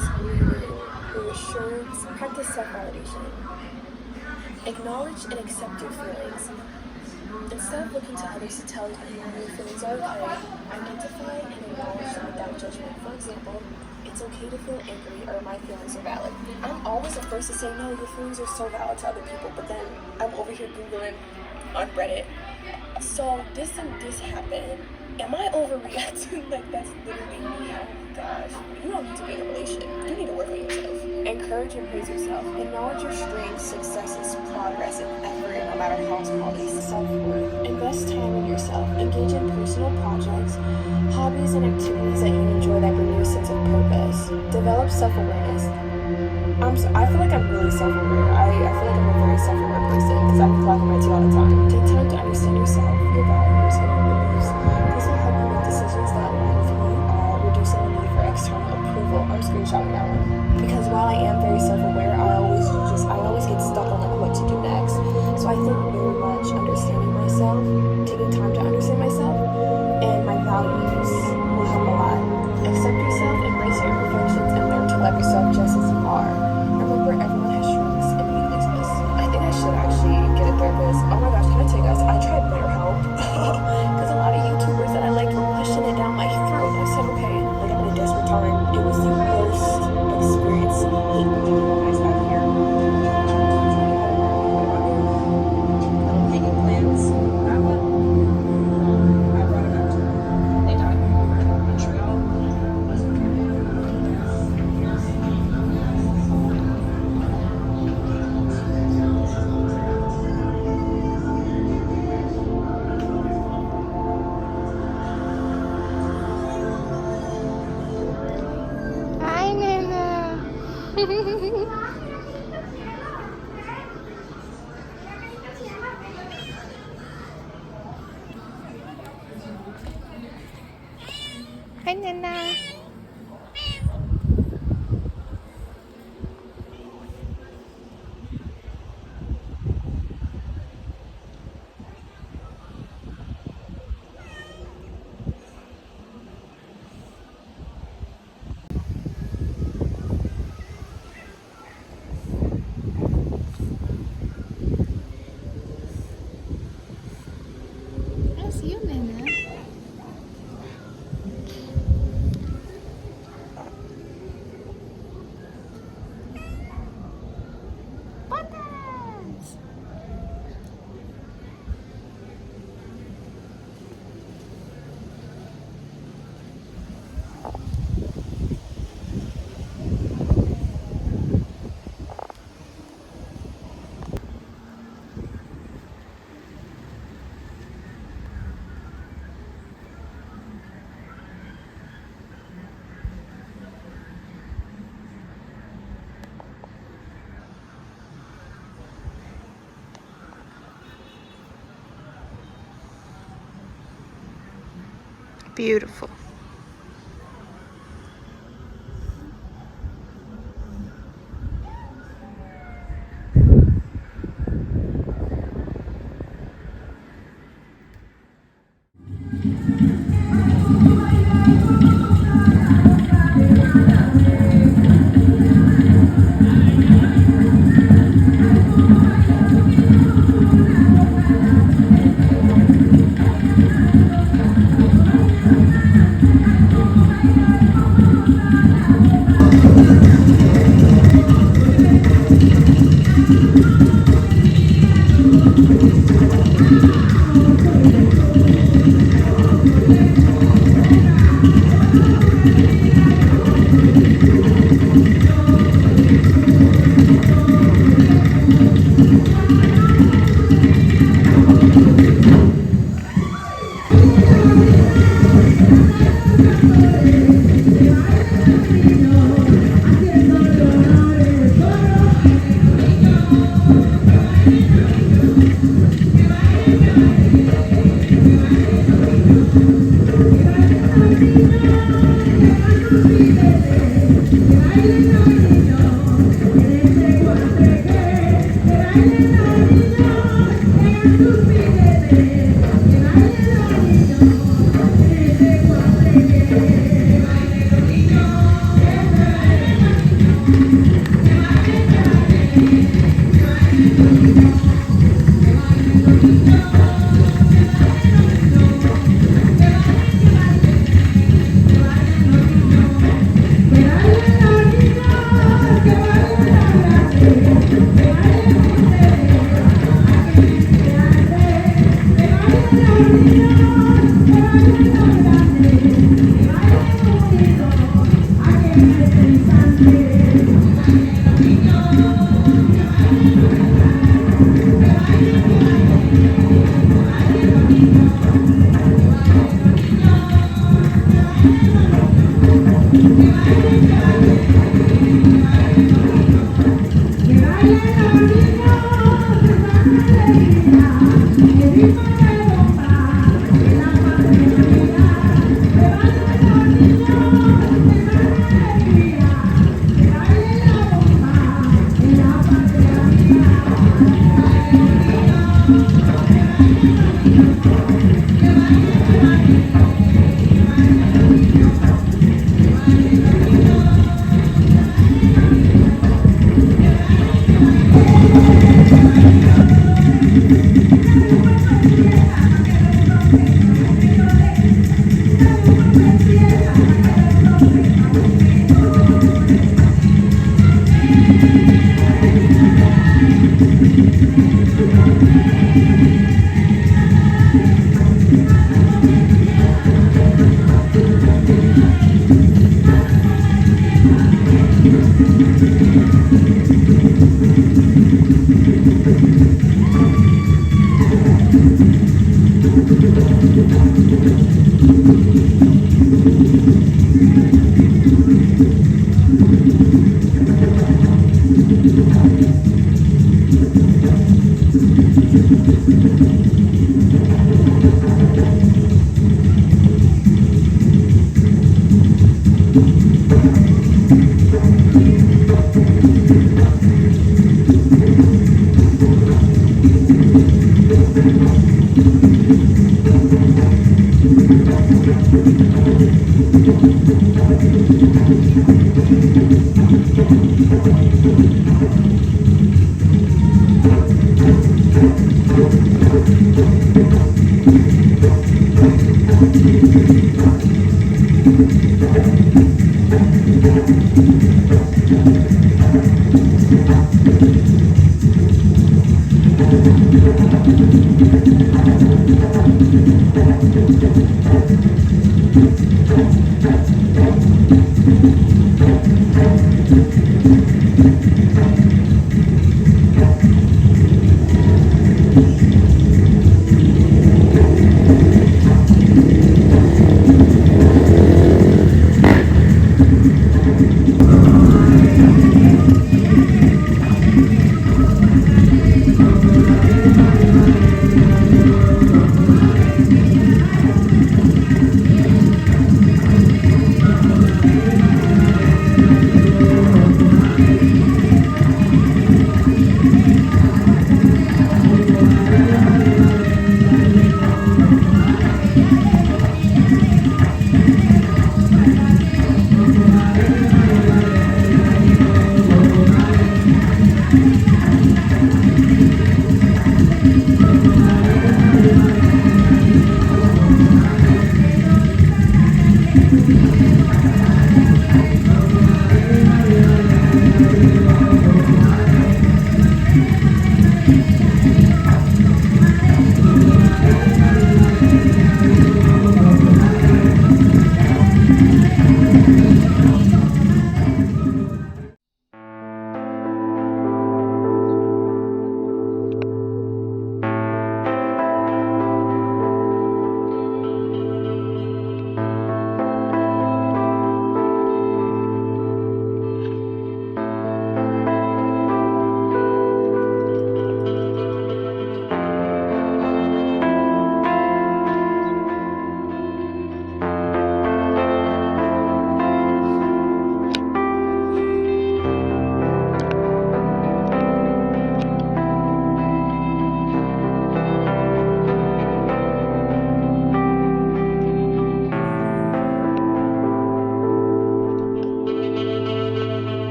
relax, reassurance, practice self-validation. Acknowledge and accept your feelings. Instead of looking to others to tell you your feelings are okay, identify and acknowledge them without judgment. For example, it's okay to feel angry, or my feelings are valid. I'm always the first to say, no, your feelings are so valid to other people, but then I'm over here Googling on Reddit, so this and this happened. Am I overreacting? Like, that's literally me. Oh my gosh. You don't need to be in a relationship. You need to work on yourself. Encourage and praise yourself. Acknowledge your strengths, successes, progress, and effort, no matter how small it is. Self-worth. Invest time in yourself. Engage in personal projects, hobbies, and activities that you enjoy that bring you a sense of purpose. Develop self-awareness. I feel like I'm really self-aware. I feel like I'm a very self-aware person because I'm clocking my tea all the time. Take time to understand yourself, your values, and your beliefs. This will help you make decisions that align with who you are, reducing the need for external approval. I'm screenshotting that one. Because while I am very self-aware, I always get stuck on like what to do next. So I think very much understanding myself, taking time to understand myself, and my values will help a lot. Accept yourself, embrace your imperfections, and learn to love yourself just as you are. Remember, everyone has strengths and weaknesses. I think I should actually get a therapist. Oh my gosh, can I tell you guys, I tried BetterHelp. Because a lot of YouTubers that I liked were pushing it down my throat. I said, okay, like I'm in a desperate time. It was the worst experience. I hate when you guys out here. Little hanging plants. That one. I brought it up to them. They died when we were in Montreal. Hi, Nana. Hi, Nana. That's you, Nana. Buttons. Beautiful.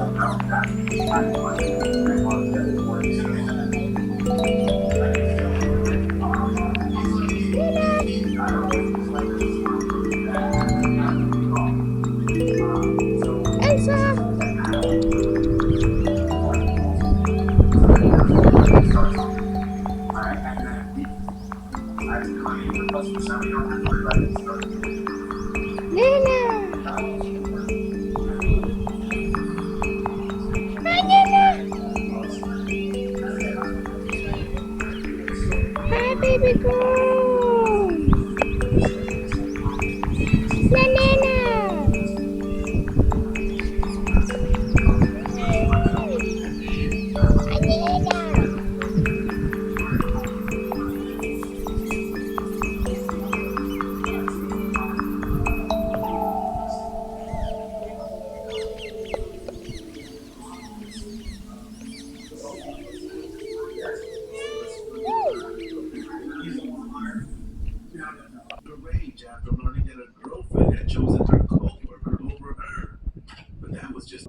Hi, baby girl. Banana. Rage after learning that a girlfriend had chosen her co-worker over her. But that was just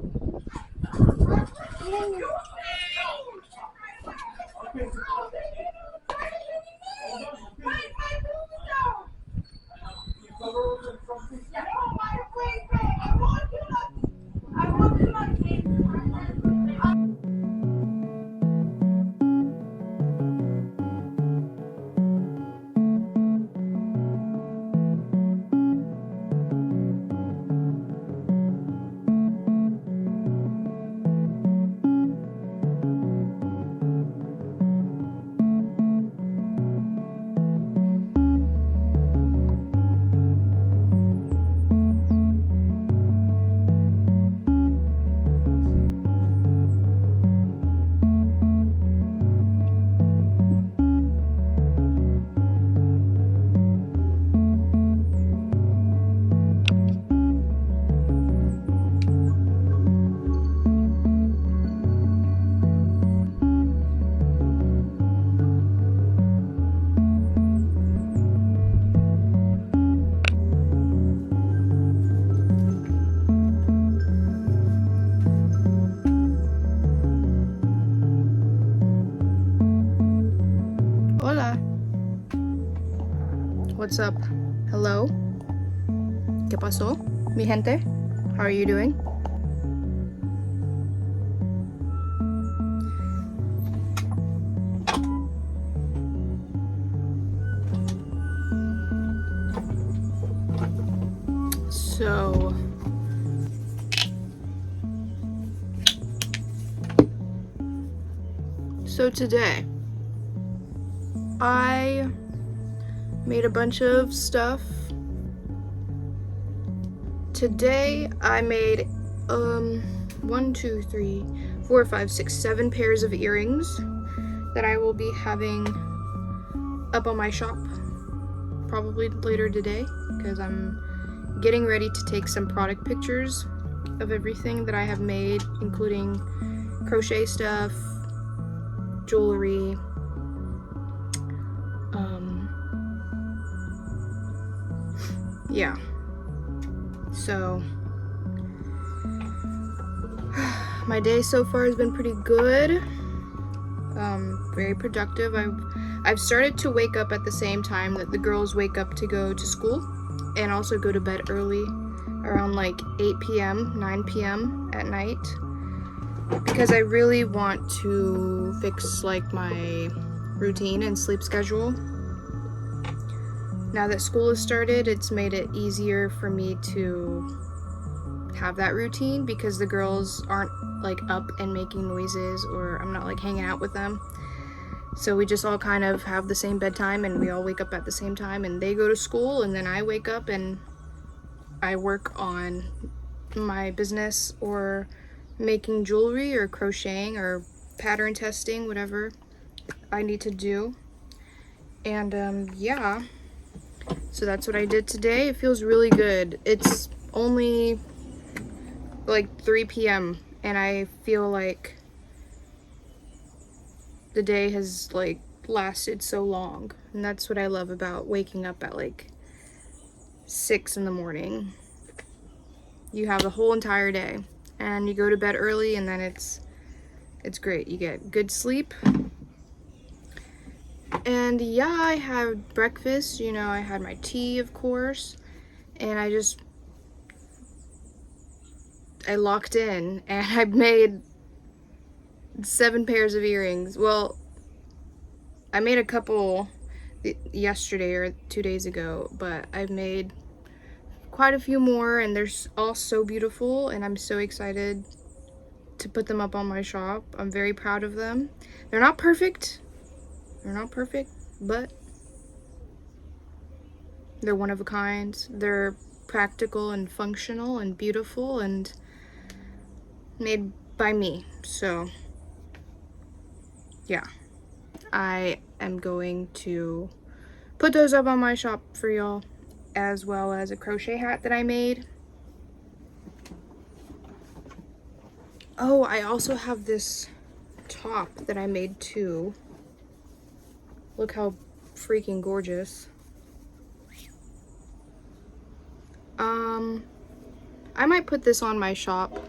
Hola. What's up? Hello? ¿Qué pasó? Mi gente? How are you doing? So today I made a bunch of stuff. Today I made 1, 2, 3, 4, 5, 6, 7 pairs of earrings that I will be having up on my shop probably later today, because I'm getting ready to take some product pictures of everything that I have made, including crochet stuff, jewelry, yeah. So my day so far has been pretty good, very productive. I've started to wake up at the same time that the girls wake up to go to school, and also go to bed early, around like 8 p.m., 9 p.m. at night, because I really want to fix like my routine and sleep schedule. Now that school has started, it's made it easier for me to have that routine, because the girls aren't like up and making noises, or I'm not like hanging out with them. So we just all kind of have the same bedtime, and we all wake up at the same time, and they go to school, and then I wake up and I work on my business, or making jewelry, or crocheting, or pattern testing, whatever I need to do. And yeah, so that's what I did today. It feels really good. It's only like 3 p.m. and I feel like the day has like lasted so long, and that's what I love about waking up at like 6 in the morning. You have the whole entire day, and you go to bed early, and then it's great. You get good sleep. And yeah, I had breakfast, you know, I had my tea, of course, and I locked in, and I made 7 pairs of earrings. Well, I made a couple yesterday or 2 days ago, but I've made quite a few more, and they're all so beautiful, and I'm so excited to put them up on my shop. I'm very proud of them. They're not perfect, but they're one of a kind. They're practical and functional and beautiful and made by me. So yeah, I am going to put those up on my shop for y'all, as well as a crochet hat that I made. Oh, I also have this top that I made too. Look how freaking gorgeous. I might put this on my shop.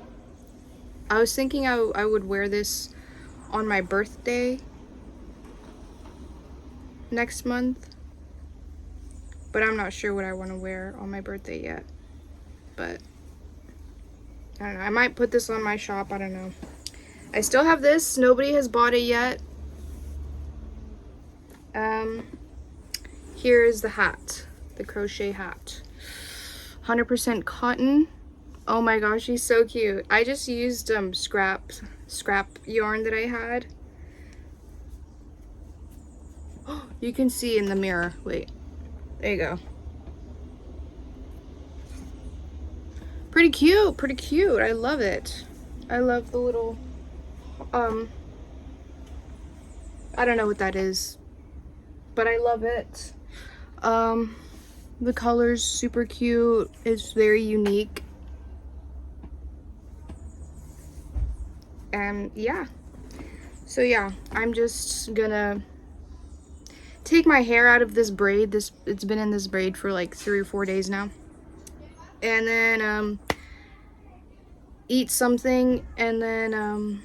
I was thinking I would wear this on my birthday next month, but I'm not sure what I want to wear on my birthday yet. But I don't know, I might put this on my shop, I don't know. I still have this, nobody has bought it yet. Here is the hat, the crochet hat. 100% cotton. Oh my gosh, she's so cute. I just used scrap yarn that I had. You can see in the mirror. Wait, there you go. Pretty cute, pretty cute. I love it. I love the little I don't know what that is, but I love it. The color's super cute. It's very unique. And yeah, so yeah, I'm just gonna take my hair out of this braid. It's been in this braid for like 3 or 4 days now, and then eat something, and then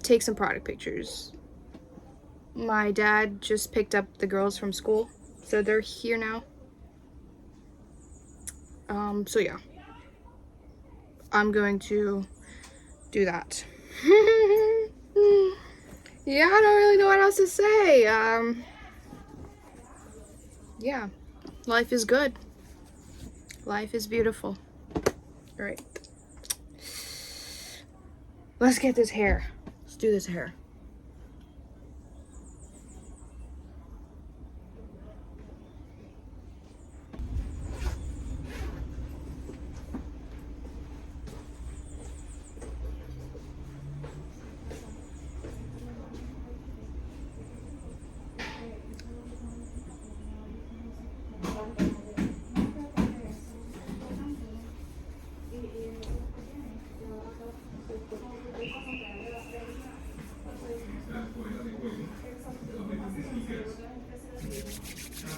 take some product pictures. My dad just picked up the girls from school, so they're here now. So yeah, I'm going to do that. Yeah, I don't really know what else to say. Yeah, life is good. Life is beautiful. All right, let's get this hair. Let's do this hair.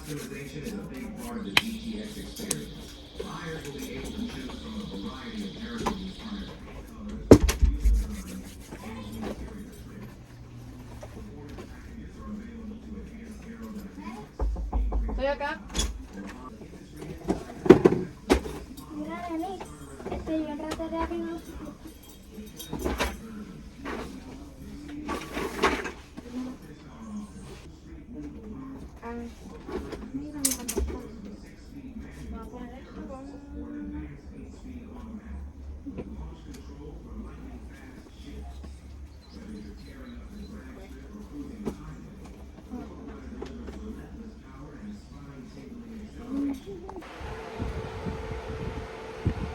Customization is a big part of the GTX experience. Buyers will be able to choose from a variety of heritage colors, and interior trim. Supported packages are available to enhance aerodynamics. Estoy acá. Mira, Dani, estoy bien rato de arriba. Mira mi papá. Voy a poner esto con...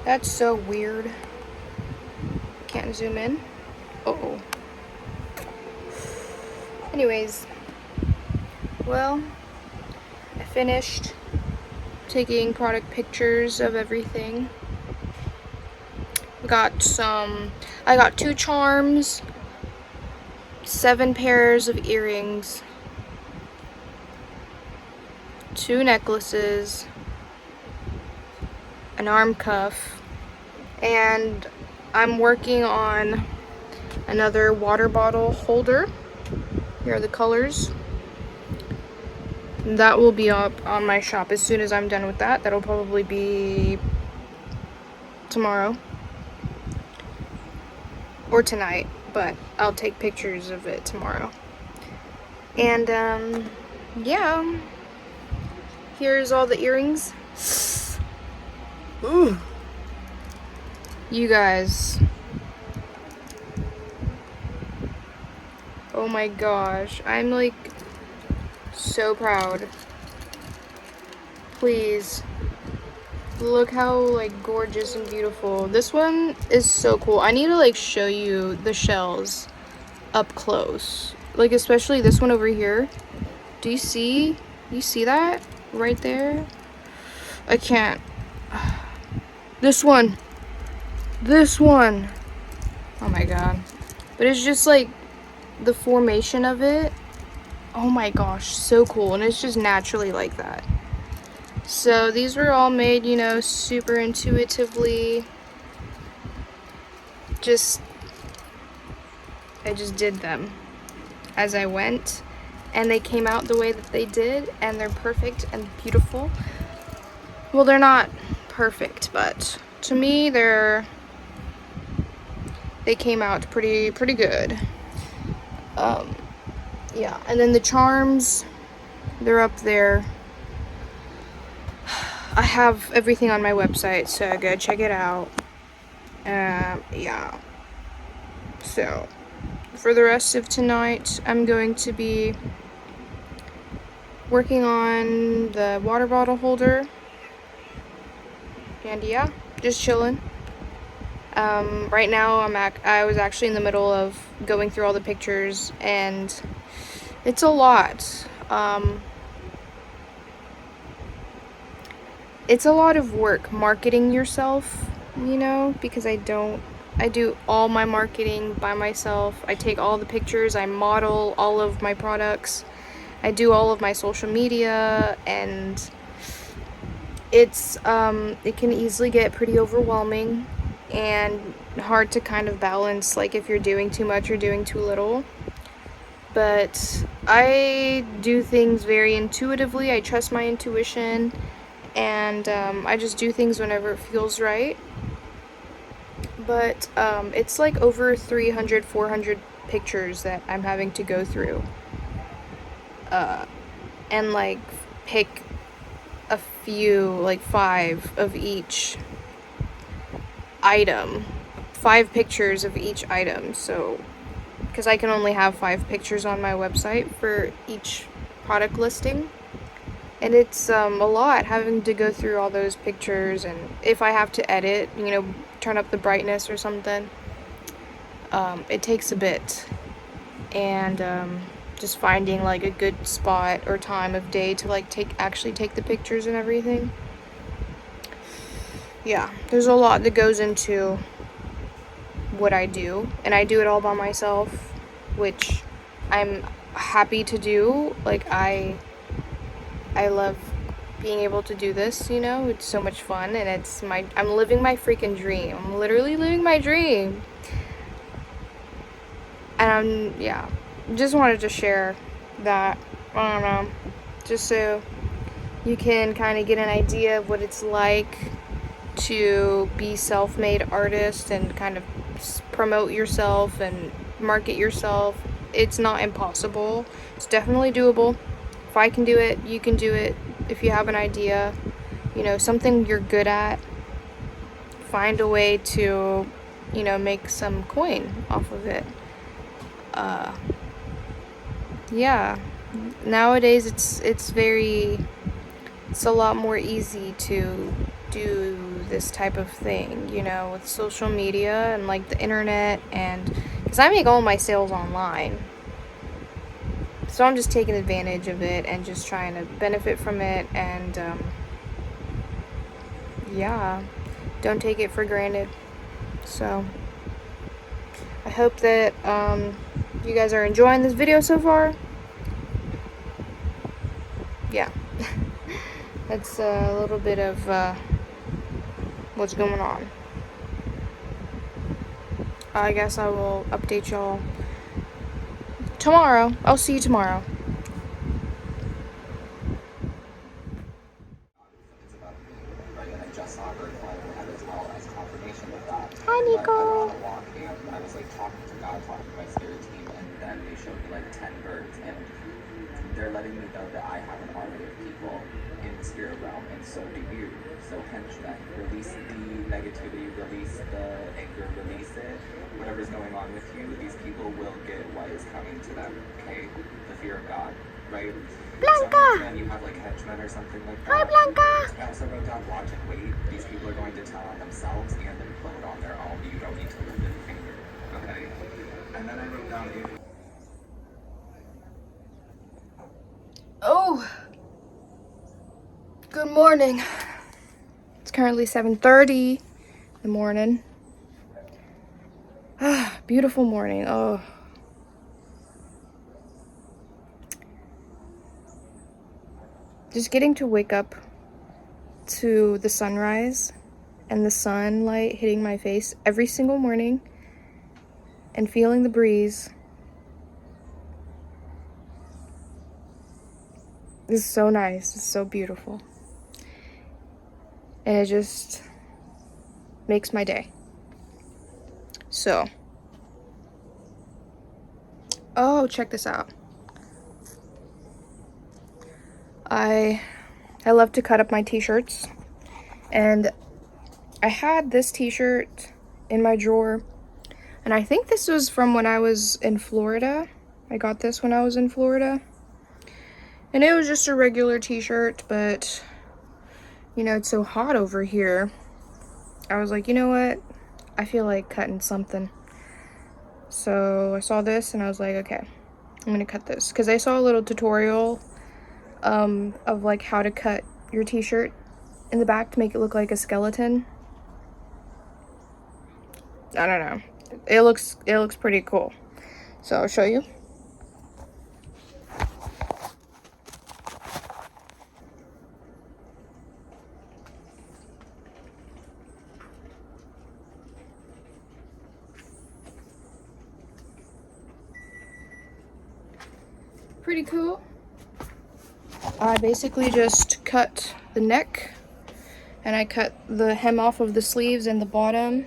That's so weird. Can't zoom in. Uh-oh. Anyways, well, I finished taking product pictures of everything. I got 2 charms, 7 pairs of earrings, 2 necklaces, an arm cuff, And I'm working on another water bottle holder. Here are the colors. That will be up on my shop as soon as I'm done with that. That'll probably be tomorrow or tonight, but I'll take pictures of it tomorrow. And yeah, here's all the earrings. Ooh, you guys, oh my gosh, I'm like so proud. Please look how like gorgeous and beautiful. This one is so cool. I need to like show you the shells up close, like especially this one over here. Do you see that right there? I can't. This one, oh my god. But it's just like the formation of it, oh my gosh, so cool. And it's just naturally like that. So these were all made, you know, super intuitively. I just did them as I went, and they came out the way that they did, and they're perfect and beautiful. Well, they're not perfect, but to me they came out pretty good. Yeah, and then the charms, they're up there. I have everything on my website, so go check it out. Yeah. So for the rest of tonight, I'm going to be working on the water bottle holder. And yeah, just chilling. Right now I was actually in the middle of going through all the pictures, and it's a lot. It's a lot of work marketing yourself, you know, because I do all my marketing by myself. I take all the pictures, I model all of my products, I do all of my social media, and it's it can easily get pretty overwhelming and hard to kind of balance, like if you're doing too much or doing too little. But I do things very intuitively. I trust my intuition, and I just do things whenever it feels right. But it's like over 300, 400 pictures that I'm having to go through and like pick a few, like 5 of each item, 5 pictures of each item. So because I can only have 5 pictures on my website for each product listing, and it's a lot having to go through all those pictures. And if I have to edit, you know, turn up the brightness or something, it takes a bit. And just finding like a good spot or time of day to like actually take the pictures and everything. Yeah, there's a lot that goes into what I do, and I do it all by myself, which I'm happy to do. Like I love being able to do this, you know. It's so much fun, and I'm living my freaking dream. I'm literally living my dream. And yeah, just wanted to share that. I don't know, just so you can kind of get an idea of what it's like to be self-made artist and kind of promote yourself and market yourself. It's not impossible. It's definitely doable. If I can do it, you can do it. If you have an idea, you know, something you're good at, find a way to, you know, make some coin off of it. Yeah, nowadays it's a lot more easy to do this type of thing, you know, with social media and like the internet, and because I make all my sales online, so I'm just taking advantage of it and just trying to benefit from it. And yeah, don't take it for granted. So I hope that you guys are enjoying this video so far. Yeah. That's a little bit of what's going on. I guess I will update y'all tomorrow. I'll see you tomorrow. Right, and I just saw her finally had as well as confirmation of that. Hi, But I went on Nico. a walk and I was like talking to God, talking to my spirit team, and then they showed me like 10 birds, and they're letting me know that I have an army of people in the spirit realm, and so do you. So henchmen, release the negativity, release the anger, release it. Whatever's going on with you, these people will get what is coming to them, okay? The fear of God, right? Blanca! Then you have like henchmen or something like that. Hi, Blanca. I also wrote down watch and wait. These people are going to tell on themselves and implode on their own. You don't need to lift a finger, okay? And then I wrote down if Oh, good morning. It's currently 7:30 in the morning. Ah, beautiful morning. Oh. Just getting to wake up to the sunrise and the sunlight hitting my face every single morning and feeling the breeze is so nice. It's so beautiful. And it just makes my day. So, oh, check this out. I love to cut up my t-shirts, and I had this t-shirt in my drawer, and I think this was from when I was in Florida. I got this when I was in Florida, and it was just a regular t-shirt, but you know, it's so hot over here. I was like, you know what? I feel like cutting something. So I saw this and I was like, okay, I'm gonna cut this, because I saw a little tutorial of like how to cut your t-shirt in the back to make it look like a skeleton. I don't know. It looks pretty cool. So I'll show you. Pretty cool. I basically just cut the neck, and I cut the hem off of the sleeves and the bottom,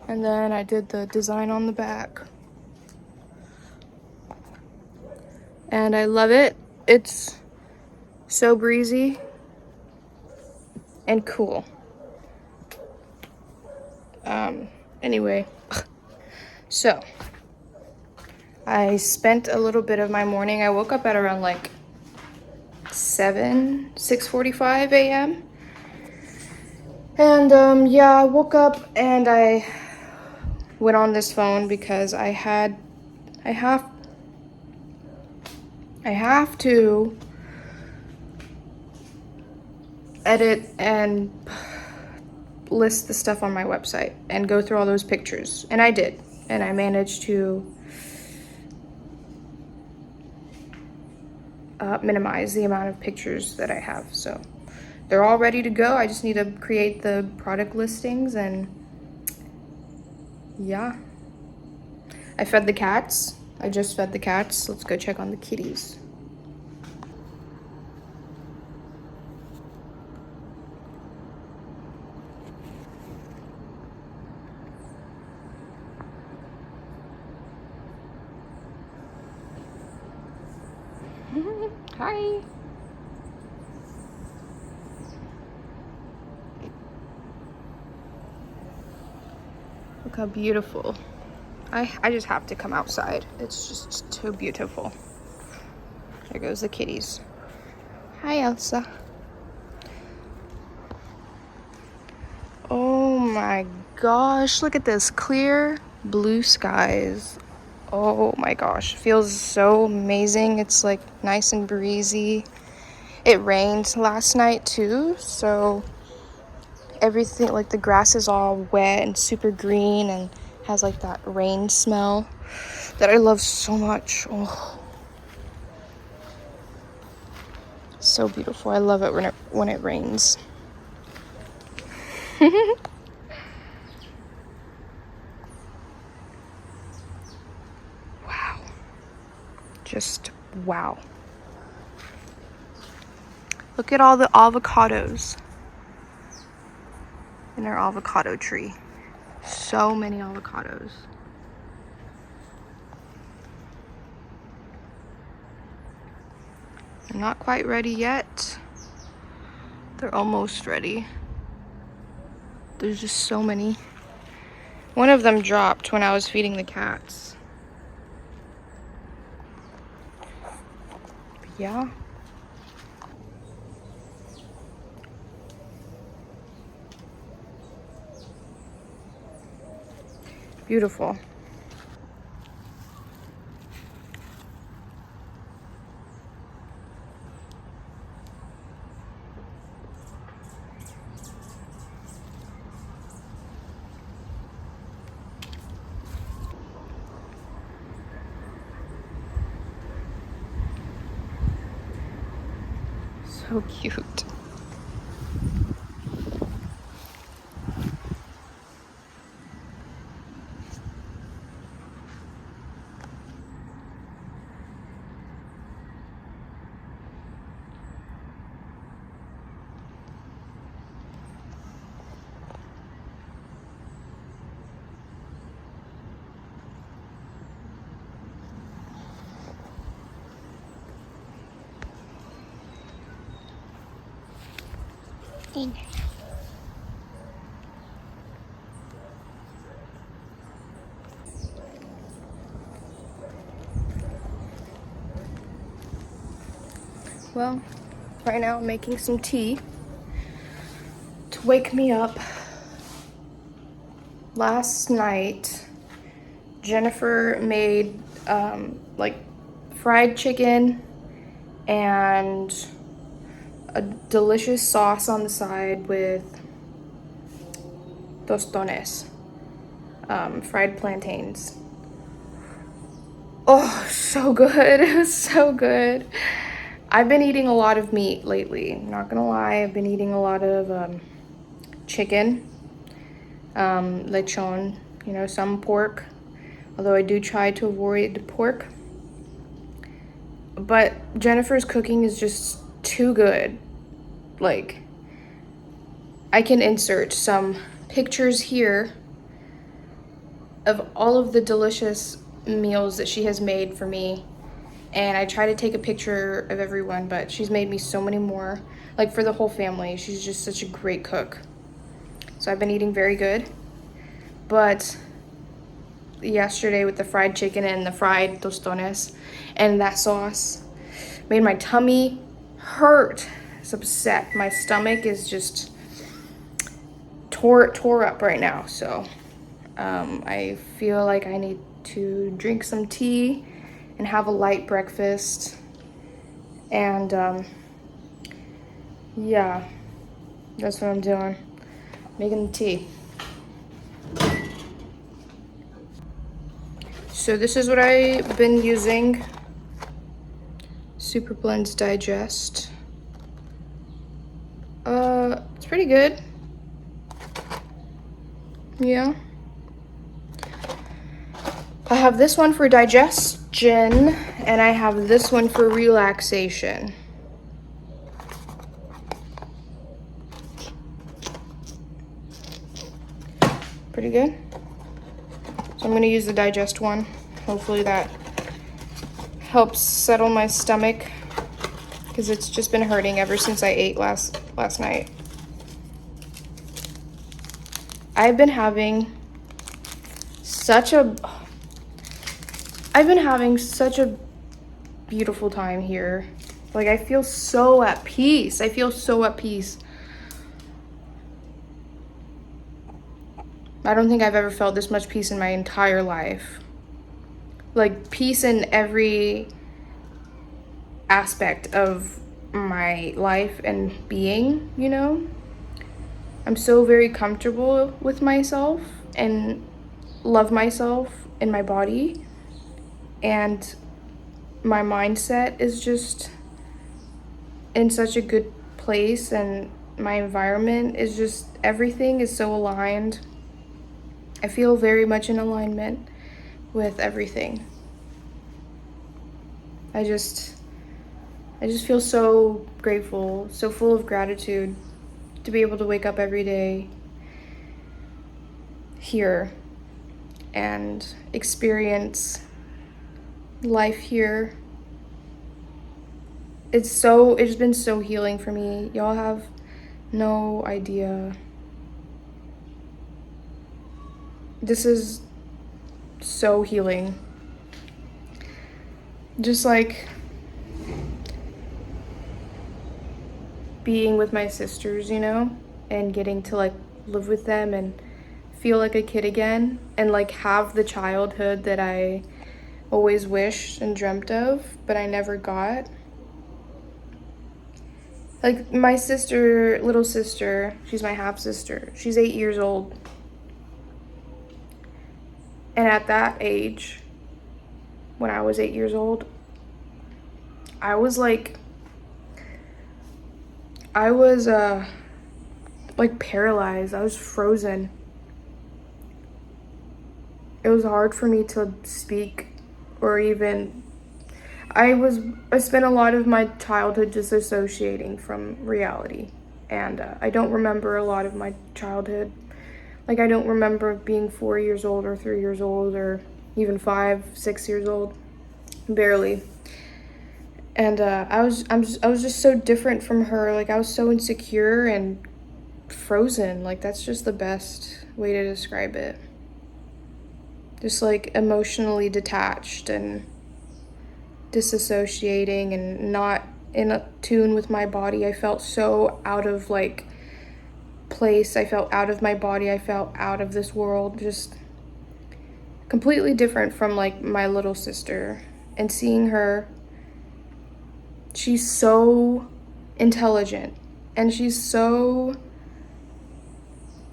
and then I did the design on the back. And I love it. It's so breezy and cool. Anyway, so I spent a little bit of my morning. I woke up at around like 6:45 a.m. And yeah, I woke up and I went on this phone because I have to edit and list the stuff on my website and go through all those pictures, and I did, and I managed to minimize the amount of pictures that I have. So they're all ready to go. I just need to create the product listings, and yeah. I fed the cats. I just fed the cats. Let's go check on the kitties. Hi. Look how beautiful. I just have to come outside. It's just so beautiful. There goes the kitties. Hi, Elsa. Oh my gosh, look at this. Clear blue skies. Oh my gosh, feels so amazing. It's like nice and breezy. It rained last night too, so everything, like the grass is all wet and super green and has like that rain smell that I love so much. Oh, so beautiful. I love it when it rains. Just wow. Look at all the avocados in our avocado tree. So many avocados. They're not quite ready yet. They're almost ready. There's just so many. One of them dropped when I was feeding the cats. But yeah. Beautiful. So cute. Well, right now I'm making some tea to wake me up. Last night, Jennifer made like fried chicken and a delicious sauce on the side with tostones, fried plantains. Oh, so good. It was so good. I've been eating a lot of meat lately. Not gonna lie, I've been eating a lot of chicken, lechon, you know, some pork, although I do try to avoid pork. But Jennifer's cooking is just too good. Like, I can insert some pictures here of all of the delicious meals that she has made for me. And I try to take a picture of everyone, but she's made me so many more, like for the whole family. She's just such a great cook. So I've been eating very good. But yesterday with the fried chicken and the fried tostones and that sauce made my tummy hurt. It's upset. My stomach is just tore up right now. So I feel like I need to drink some tea and have a light breakfast. And yeah, that's what I'm doing. Making the tea. So this is what I've been using. Super Blends Digest. It's pretty good. Yeah. I have this one for digestion, and I have this one for relaxation. Pretty good. So I'm gonna use the digest one. Hopefully that helps settle my stomach, because it's just been hurting ever since I ate last night. I've been having such a beautiful time here. Like, I feel so at peace. I don't think I've ever felt this much peace in my entire life. Like, peace in every aspect of my life and being, you know? I'm so very comfortable with myself and love myself in my body. And my mindset is just in such a good place, and my environment is just, everything is so aligned. I feel very much in alignment with everything. I just feel so grateful, so full of gratitude to be able to wake up every day here and experience life here. It's been so healing for me. Y'all have no idea. This is so healing. Just like being with my sisters, you know, and getting to like live with them and feel like a kid again, and like have the childhood that I always wished and dreamt of, but I never got. Like my sister, little sister, she's my half sister. She's 8 years old. And at that age, when I was 8 years old, I was like paralyzed. I was frozen. It was hard for me to speak or even, I spent a lot of my childhood disassociating from reality. And I don't remember a lot of my childhood. Like, I don't remember being 4 years old or 3 years old or even 5, 6 years old. Barely. And I was just so different from her. Like, I was so insecure and frozen. Like, that's just the best way to describe it. Just like emotionally detached and disassociating and not in a tune with my body. I felt so out of like place. I felt out of my body. I felt out of this world. Just completely different from like my little sister. And seeing her, she's so intelligent and she's so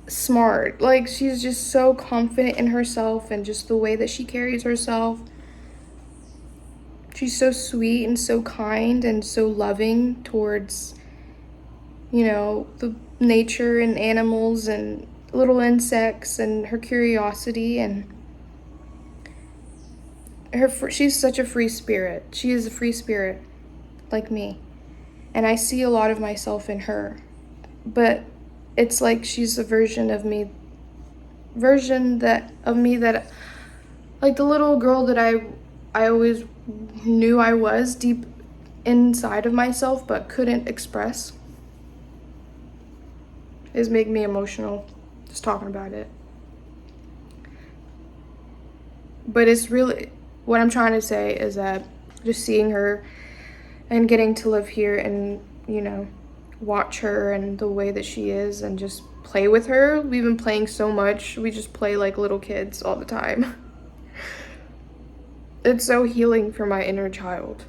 smart. Like, she's just so confident in herself and just the way that she carries herself. She's so sweet and so kind and so loving towards, you know, the nature and animals and little insects, and her curiosity, and she's such a free spirit. She is a free spirit like me. And I see a lot of myself in her. But it's like she's a version of me that like the little girl that I always knew I was deep inside of myself but couldn't express. It's making me emotional just talking about it. But it's really, what I'm trying to say is that just seeing her and getting to live here and, you know, watch her and the way that she is and just play with her. We've been playing so much. We just play like little kids all the time. It's so healing for my inner child.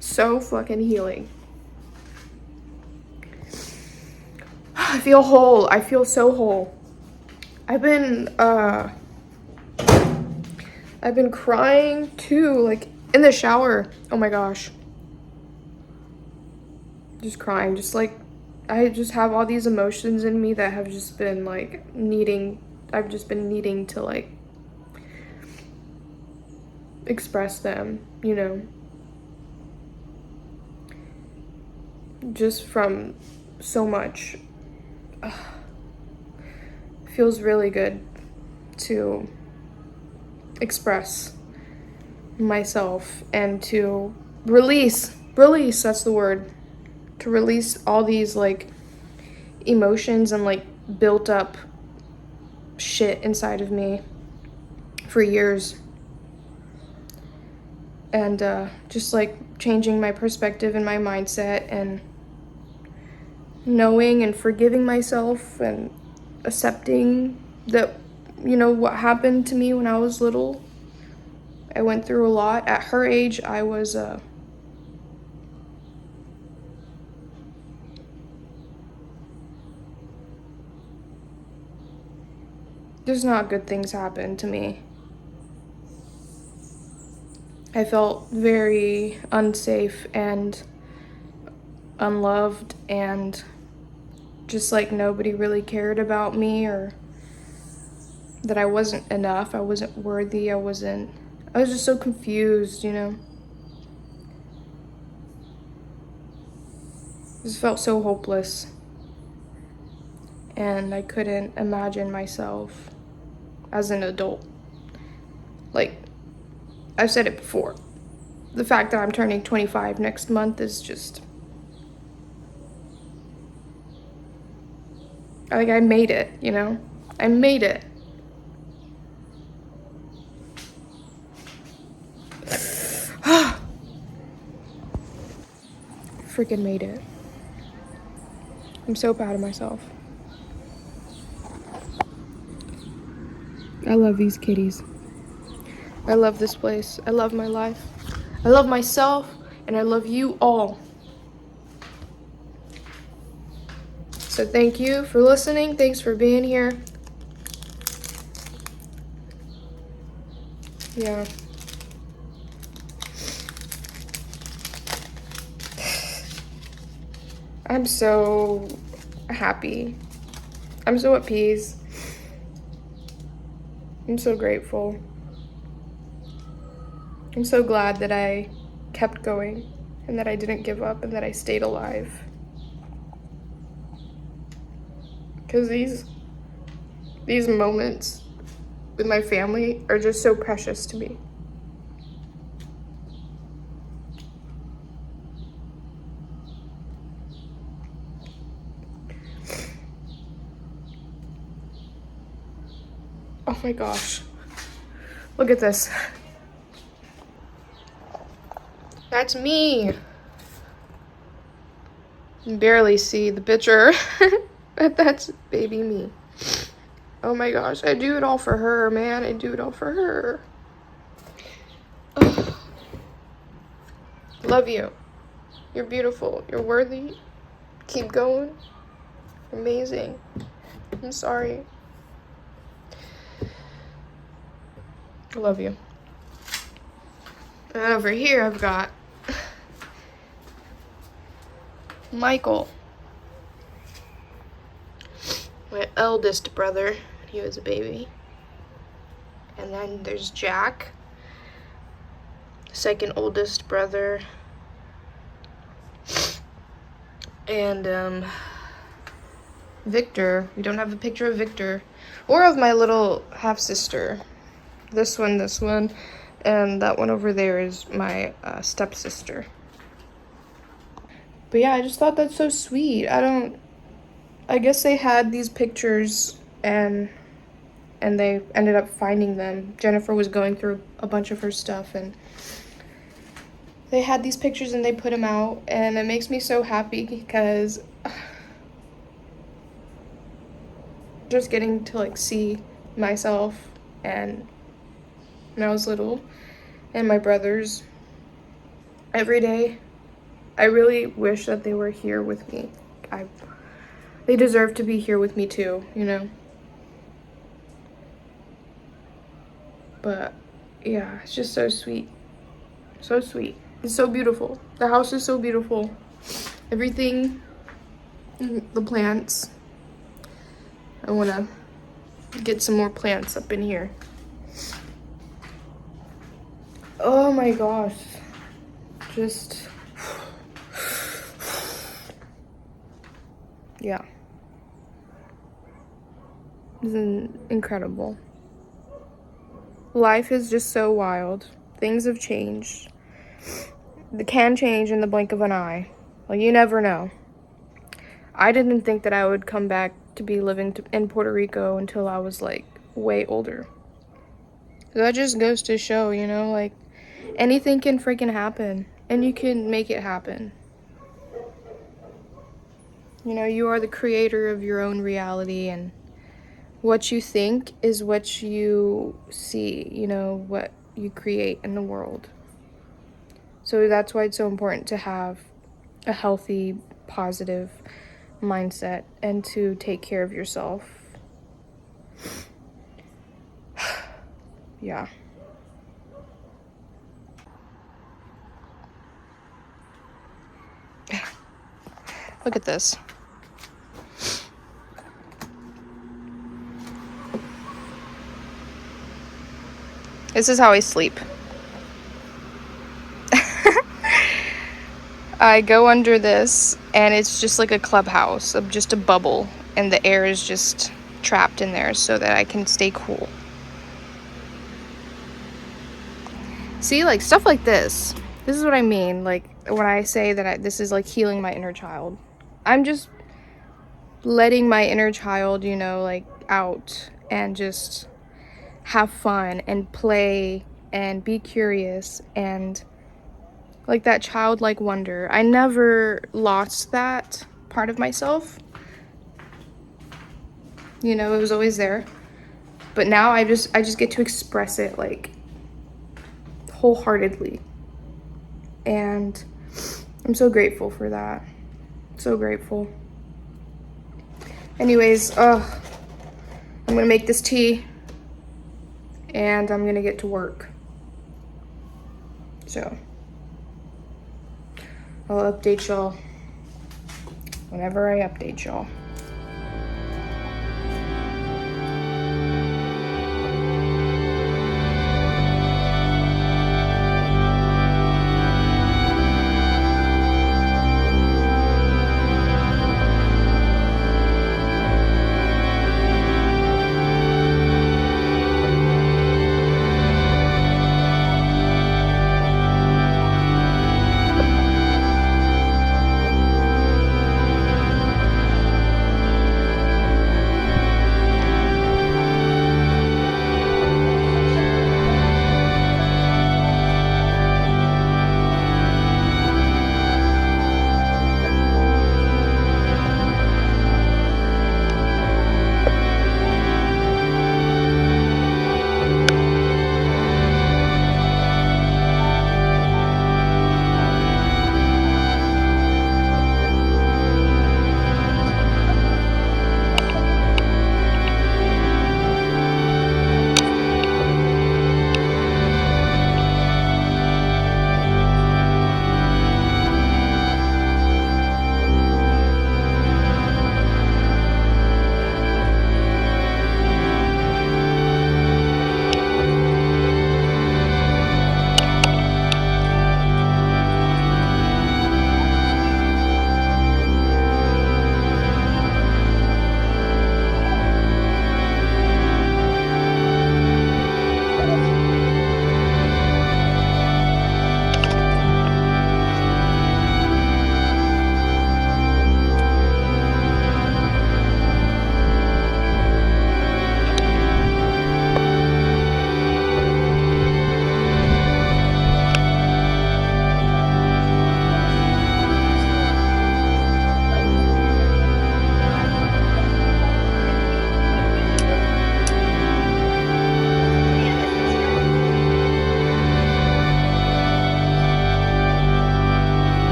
So fucking healing. I feel whole. I feel so whole. I've been crying too, like in the shower. Oh my gosh. Just crying, just like, I just have all these emotions in me that have just been like I've just been needing to like express them, you know. Just from so much. Feels really good to express myself and to release, that's the word. To release all these like emotions and like built up shit inside of me for years. And just like changing my perspective and my mindset and knowing and forgiving myself and accepting that, you know, what happened to me when I was little. I went through a lot. At her age, I was just not good things happened to me. I felt very unsafe and unloved, and just like nobody really cared about me or that I wasn't enough, I wasn't worthy, I was just so confused, you know? I just felt so hopeless. And I couldn't imagine myself as an adult. Like, I've said it before. The fact that I'm turning 25 next month is just... like, I made it, you know? I made it. Freaking made it. I'm so proud of myself. I love these kitties. I love this place. I love my life. I love myself, and I love you all. So thank you for listening. Thanks for being here. Yeah. I'm so happy. I'm so at peace. I'm so grateful. I'm so glad that I kept going and that I didn't give up and that I stayed alive. Because these moments with my family are just so precious to me. Oh my gosh. Look at this. That's me. You can barely see the picture, but that's baby me. Oh my gosh, I do it all for her, man. I do it all for her. Ugh. Love you. You're beautiful. You're worthy. Keep going. Amazing. I'm sorry. I love you. And over here I've got Michael, my eldest brother. He was a baby. And then there's Jack, second oldest brother. And Victor. We don't have a picture of Victor or of my little half sister. This one, and that one over there is my stepsister. But yeah, I just thought that's so sweet. I guess they had these pictures and they ended up finding them. Jennifer was going through a bunch of her stuff and they had these pictures and they put them out, and it makes me so happy because just getting to like see myself and when I was little and my brothers every day. I really wish that they were here with me. They deserve to be here with me too, you know? But yeah, it's just so sweet. So sweet. It's so beautiful. The house is so beautiful. Everything, the plants. I want to get some more plants up in here. Oh my gosh. Just... yeah. It's incredible. Life is just so wild. Things have changed. They can change in the blink of an eye. Like, you never know. I didn't think that I would come back to be living in Puerto Rico until I was, like, way older. That just goes to show, you know, like, anything can freaking happen. And you can make it happen. You know, you are the creator of your own reality, and what you think is what you see, you know, what you create in the world. So that's why it's so important to have a healthy, positive mindset and to take care of yourself. Yeah. Look at this. This is how I sleep. I go under this, and it's just like a clubhouse of just a bubble, and the air is just trapped in there so that I can stay cool. See, like stuff like this. This is what I mean, like when I say that this is like healing my inner child. I'm just letting my inner child, you know, like out and just have fun and play and be curious and like that childlike wonder. I never lost that part of myself. You know, it was always there. But now I just get to express it like wholeheartedly. And I'm so grateful for that. So grateful. Anyways, I'm gonna make this tea and I'm gonna get to work. So I'll update y'all whenever I update y'all.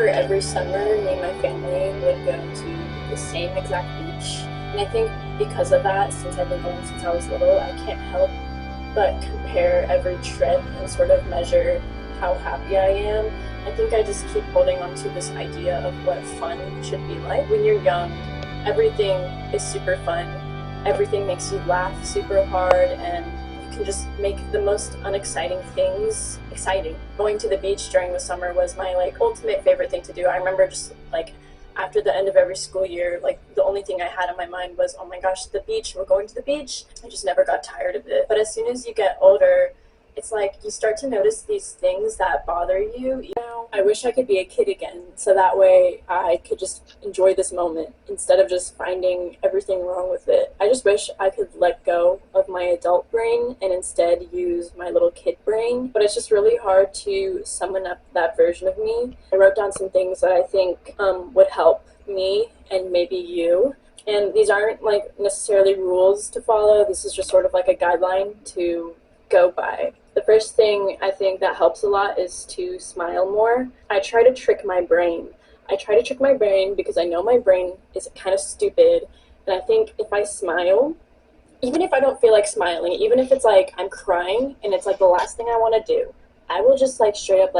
Every summer, me and my family would go to the same exact beach. And I think because of that, since I've been going since I was little, I can't help but compare every trip and sort of measure how happy I am. I think I just keep holding on to this idea of what fun should be like. When you're young, everything is super fun. Everything makes you laugh super hard, and you can just make the most unexciting things exciting. Going to the beach during the summer was my ultimate favorite thing to do. I remember just after the end of every school year, the only thing I had in my mind was, oh my gosh, the beach, we're going to the beach. I just never got tired of it. But as soon as you get older, it's like you start to notice these things that bother you. You know, I wish I could be a kid again, so that way I could just enjoy this moment instead of just finding everything wrong with it. I just wish I could let go of my adult brain and instead use my little kid brain, but it's just really hard to summon up that version of me. I wrote down some things that I think would help me and maybe you. And these aren't necessarily rules to follow. This is just sort of like a guideline to go by. The first thing I think that helps a lot is to smile more. I try to trick my brain. Because I know my brain is kind of stupid. And I think if I smile, even if I don't feel like smiling, even if it's I'm crying and it's the last thing I want to do, I will just straight up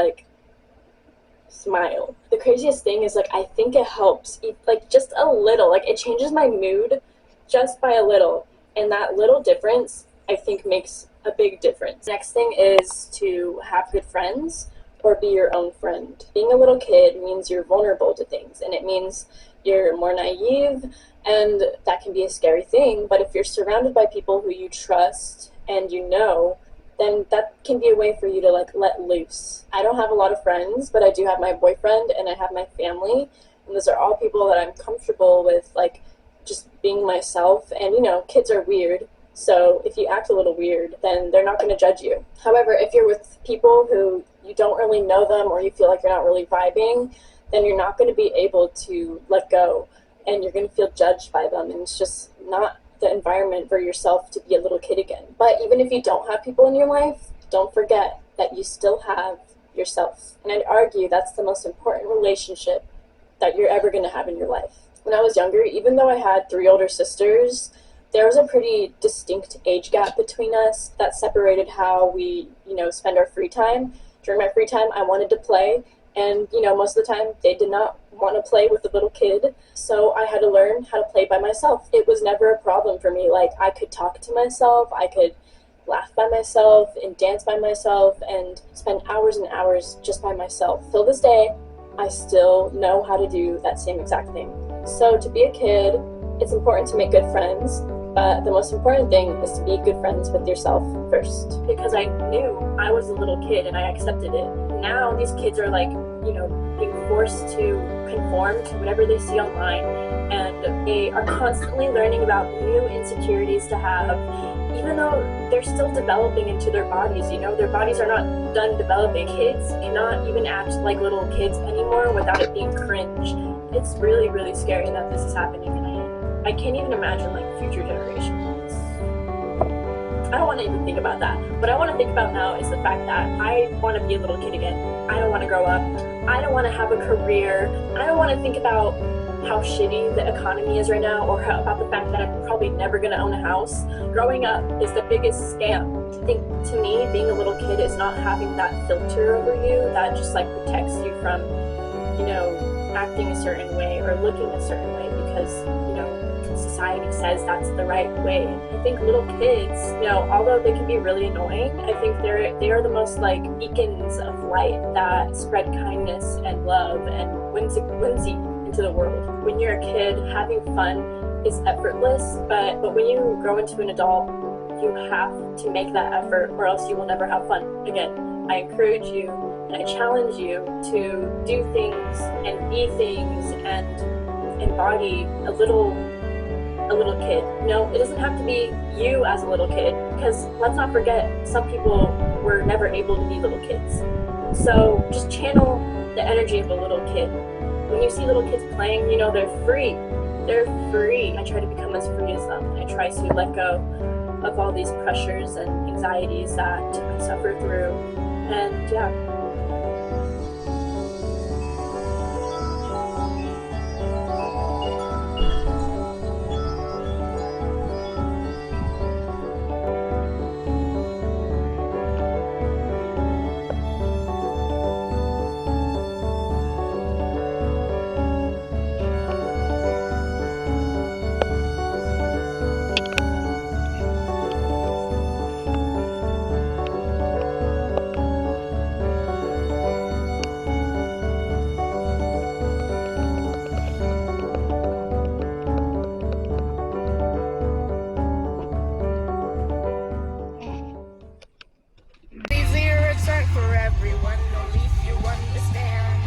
smile. The craziest thing is, like, I think it helps, like, just a little. Like, it changes my mood just by a little. And that little difference, I think, makes a big difference. Next thing is to have good friends or be your own friend. Being a little kid means you're vulnerable to things, and it means you're more naive, and that can be a scary thing. But if you're surrounded by people who you trust and you know, then that can be a way for you to, like, let loose. I don't have a lot of friends, but I do have my boyfriend and I have my family, and those are all people that I'm comfortable with, like, just being myself. And, you know, kids are weird, so if you act a little weird, then they're not going to judge you. However, if you're with people who you don't really know them, or you feel like you're not really vibing, then you're not going to be able to let go, and you're going to feel judged by them, and it's just not the environment for yourself to be a little kid again. But even if you don't have people in your life, don't forget that you still have yourself. And I'd argue that's the most important relationship that you're ever going to have in your life. When I was younger, even though I had 3 older sisters, there was a pretty distinct age gap between us that separated how we, you know, spend our free time. During my free time, I wanted to play, and, you know, most of the time they did not want to play with a little kid, so I had to learn how to play by myself. It was never a problem for me. Like, I could talk to myself, I could laugh by myself and dance by myself and spend hours and hours just by myself. Till this day, I still know how to do that same exact thing. So to be a kid, it's important to make good friends, but the most important thing is to be good friends with yourself first. Because I knew I was a little kid and I accepted it. Now these kids are, like, you know, being forced to conform to whatever they see online, and they are constantly learning about new insecurities to have, even though they're still developing into their bodies. You know, their bodies are not done developing. Kids cannot even act like little kids anymore without it being cringe. It's really, really scary that this is happening, and I can't even imagine, like, future generations. I don't want to even think about that. What I want to think about now is the fact that I want to be a little kid again. I don't want to grow up. I don't want to have a career. I don't want to think about how shitty the economy is right now, or about the fact that I'm probably never going to own a house. Growing up is the biggest scam. I think, to me, being a little kid is not having that filter over you that just, like, protects you from, you know, acting a certain way or looking a certain way because, you know, society says that's the right way. I think little kids, you know, although they can be really annoying, I think they are the most, like, beacons of light that spread kindness and love and whimsy into the world. When you're a kid, having fun is effortless, but when you grow into an adult, you have to make that effort, or else you will never have fun again. I encourage you and I challenge you to do things and be things and embody a little kid. No, it doesn't have to be you as a little kid, because let's not forget, some people were never able to be little kids. So just channel the energy of a little kid. When you see little kids playing, you know, they're free. They're free. I try to become as free as them. I try to let go of all these pressures and anxieties that I suffer through. And yeah. For everyone, only if you understand.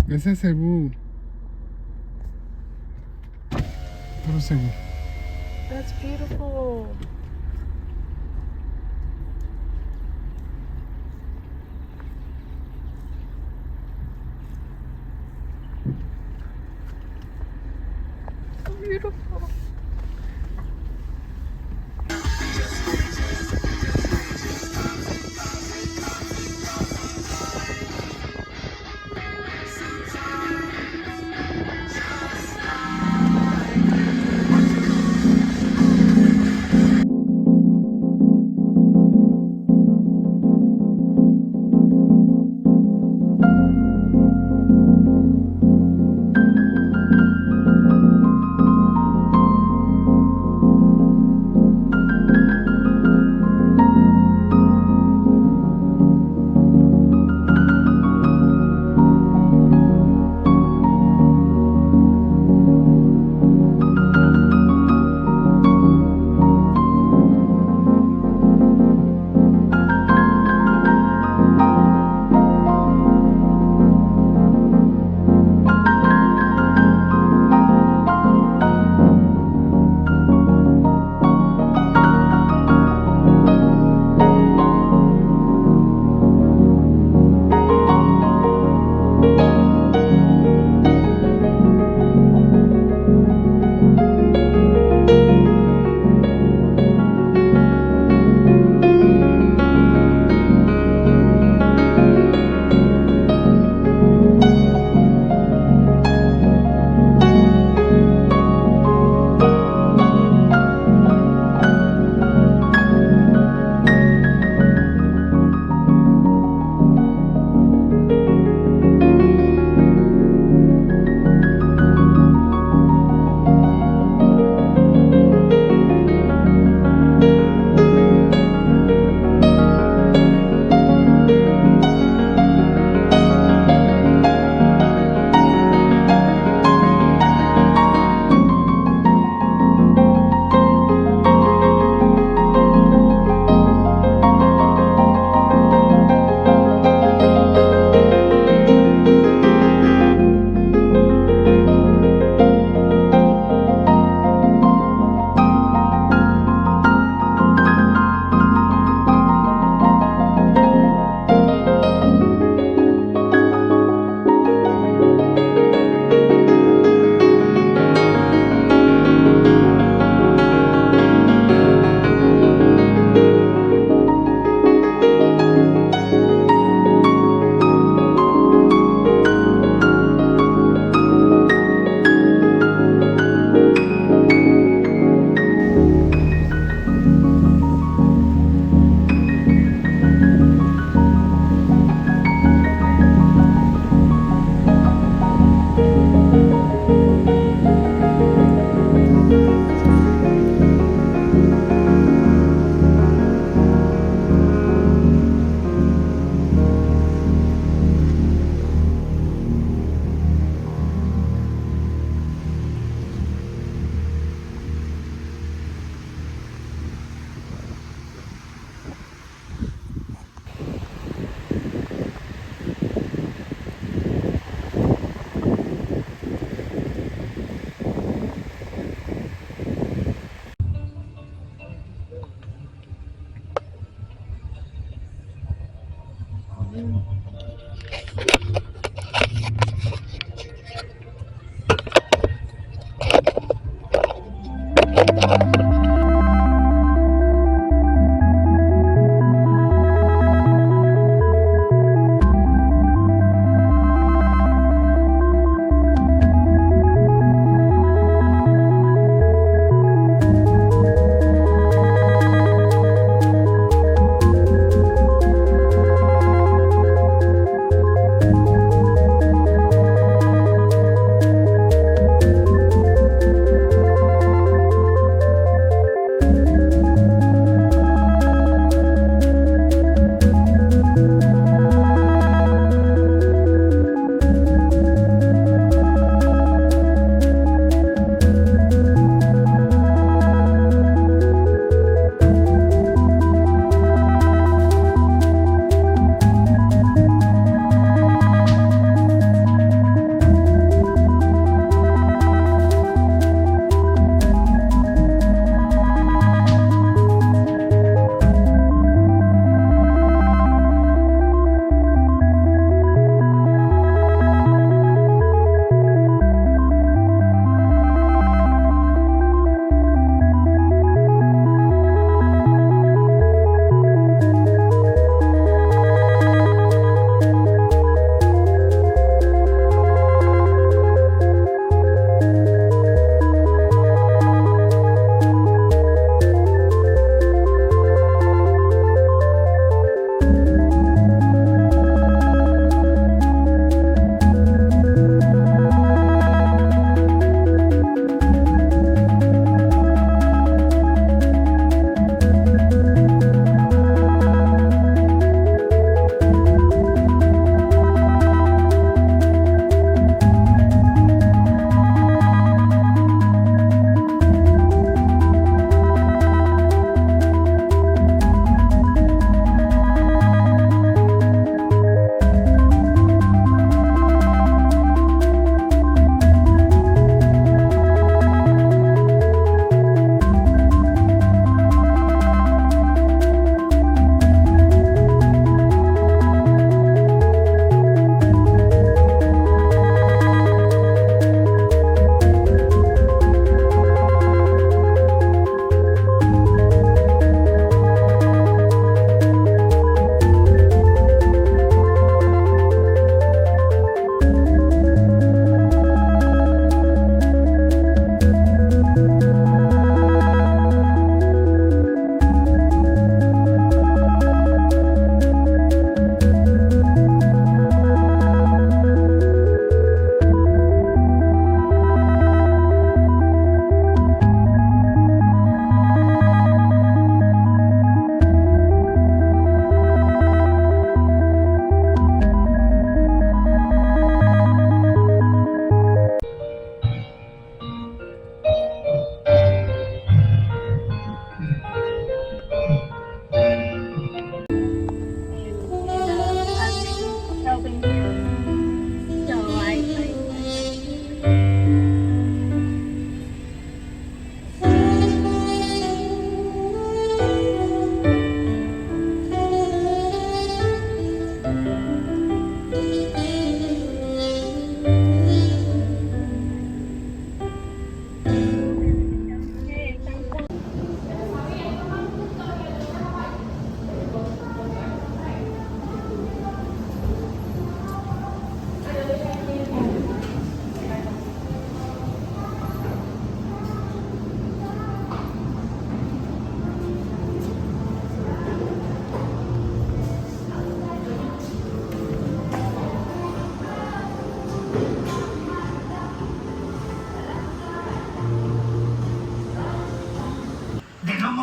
Ese es cebú. Puro cebú. That's beautiful. So beautiful.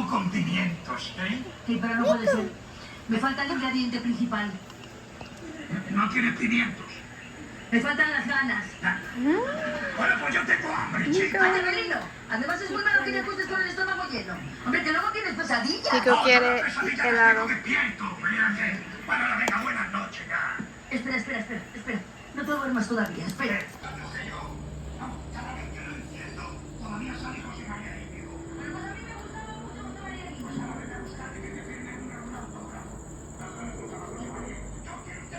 con pimientos, ¿eh? Sí, pero no puede ser. Me falta el ingrediente principal. No tiene pimientos. Me faltan las ganas. Bueno, pues yo tengo hambre, chica. ¡Ande, Belino! Además es muy malo que te acuestes con el estómago lleno. Hombre, que luego tienes pesadillas. Pico quiere Pesadilla helado. que despierto, fíjate. Bueno, venga, buenas noches ya. Espera. No te duermas todavía, espera. Cada vez que lo entiendo, todavía sale José María y digo. Pero pues a mí me gustaba mucho José María Guido. Pues ahora vete a buscar que te firme un autógrafo. José María, yo quiero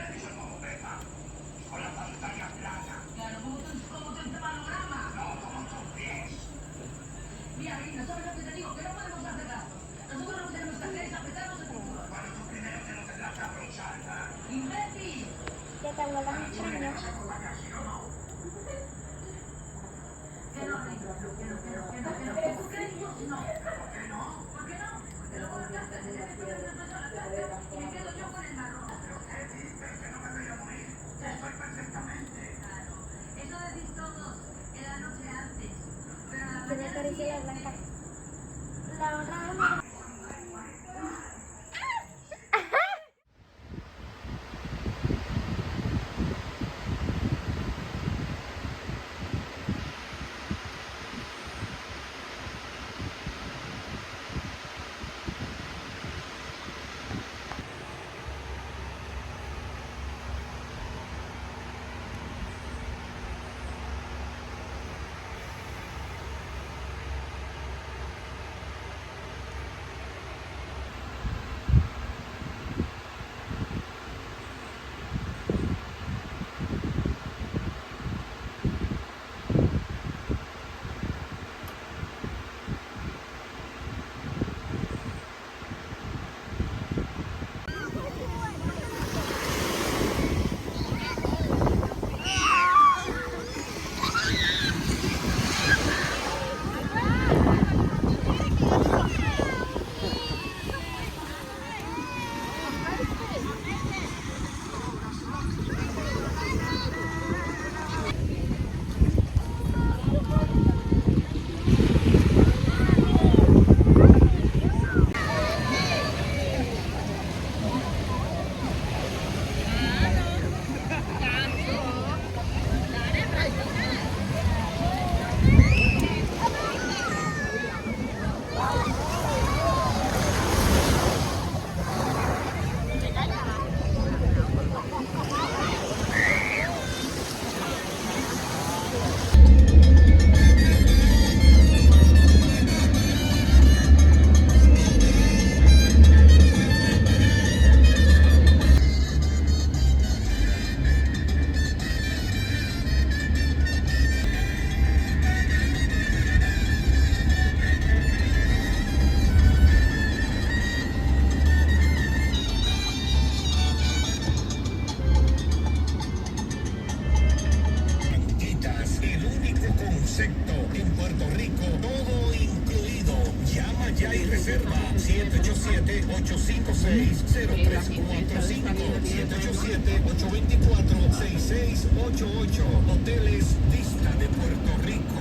Que te vuelvas extraño. Que me acaricie la blanca. La otra. El único concepto en Puerto Rico, todo incluido. Llama ya y reserva 787-856-0345, 787-824-6688. Hoteles Vista de Puerto Rico.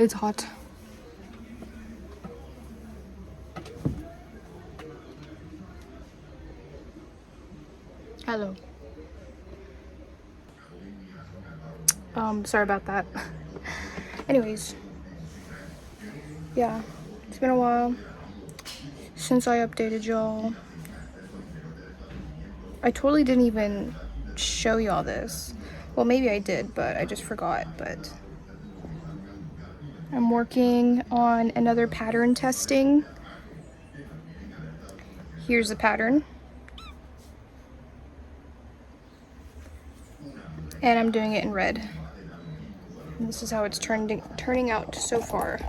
It's hot. Hello. Sorry about that. Anyways, yeah, it's been a while since I updated y'all. I totally didn't even show y'all this. Well, maybe I did, but I just forgot. But I'm working on another pattern testing. Here's the pattern. And I'm doing it in red. And this is how it's turning out so far.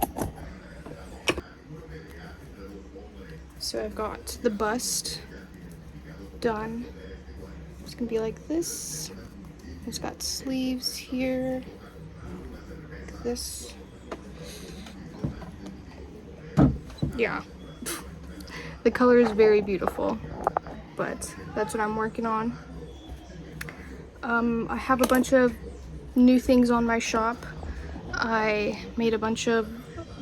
So I've got the bust done. It's gonna be like this. It's got sleeves here, like this. Yeah. The color is very beautiful, but that's what I'm working on. I have a bunch of new things on my shop. I made a bunch of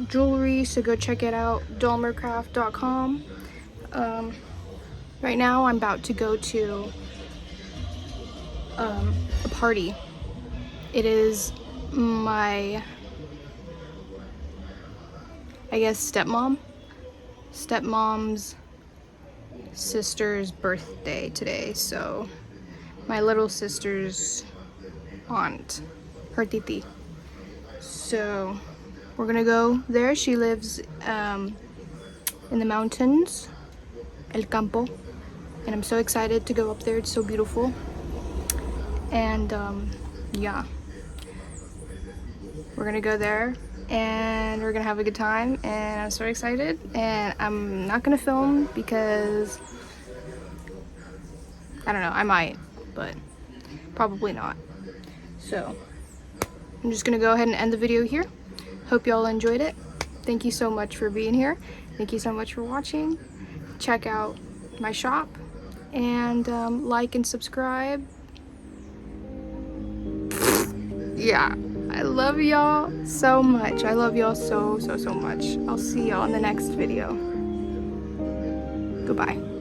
jewelry, so go check it out, �12𝕄𝕪 ℎ𝕑𝒑.com. Right now I'm about to go to a party. It is my, I guess, stepmom's sister's birthday today, so my little sister's aunt, her titi. So we're gonna go there. She lives in the mountains, El Campo, and I'm so excited to go up there. It's so beautiful. And yeah, we're gonna go there and we're gonna have a good time, and I'm so excited. And I'm not gonna film because I don't know, I might, but probably not. So I'm just gonna go ahead and end the video here. Hope y'all enjoyed it. Thank you so much for being here. Thank you so much for watching. Check out my shop and like and subscribe. Yeah, I love y'all so much. I love y'all so much. I'll see y'all in the next video. Goodbye.